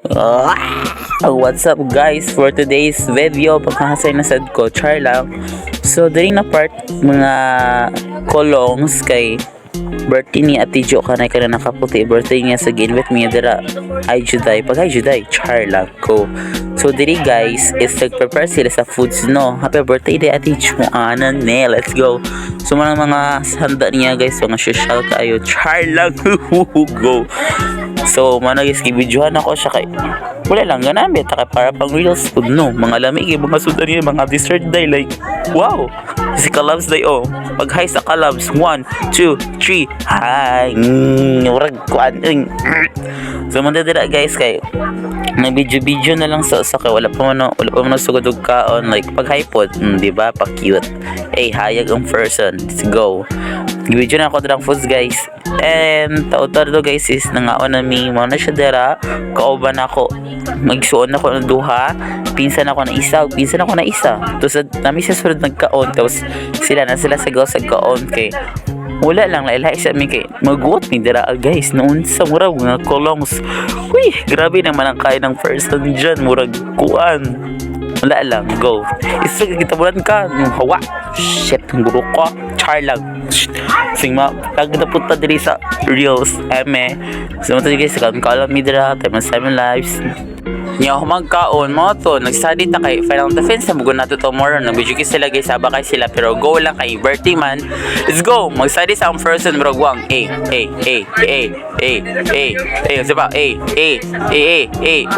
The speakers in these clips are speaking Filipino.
What's up guys, for today's video pagkakasay na sad ko, char lang. So diri na part mga kolongs kay birthday ni Ate Jo kanay kana nakaputi, birthday niya sa ginwit niya dira ay Juday, pag ay Juday, char lang ko. So diri guys is nag-prepare sila sa foods, no. Happy birthday day Ate Jo, let's go. So mga handa niya guys, mga social kayo, char lang. Go. So mana guys, gibidyohan ako siya kay wala lang ganamit kay para pang reels food, no. Mga lamig mga sudan niya, mga dessert day like wow. Si Kalabs day, oh. Pag hi sa Kalabs, 1, 2, 3, hi. Urag kuan. So man dira guys kay may video na lang sa kay wala pa man sugod og kaon like pag hi pod, di ba? Pa cute. Hayag ang person. Let's go. Video na ako drang foods guys. And tautar do guys is nangaon na mi mo na siya dira. Kauban ako. Magsuon ako ng duha. Pinsan ako na isa. Tapos nami sa sunod nagkaon. Tapos sila sa gaw sa kaon kay wala lang lailay sa mi kay maguot mi dira guys noon sa murag mga kolongs. Uy, grabe naman ang kaya ng person dyan, murag kuan. Wala lang, go. Isa kita bulan ka nung hawa. Shit, ang guro ko. Char lang. Sing ma tagda punta diri sa reels so mo guys kan kala mi dira time 7 lives. Nya magkaon mo to nag-study ta kay final defense na mugon nato tomorrow. Nag-video sila guys, saba kay sila pero go lang kay birthday man. Let's go. Mag-study sa ang person bro wang. Diba?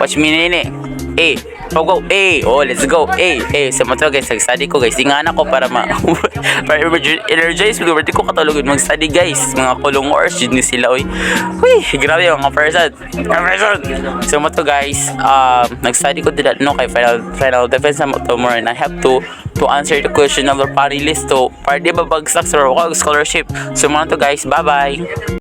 Watch me nene. Go. Oh, let's go. Sa mo to guys, nag-study ko guys. Tingnan ako para para energize ko birthday ko katulog mag-study guys. Mga kulong hours yun sila oy. Uy, grabe yung mga person. So mo to guys, nag-study ko dila no kay final defense na tomorrow and I have to answer the question of the panelist to para di ba bagsak sa scholarship. So mo to guys, bye-bye.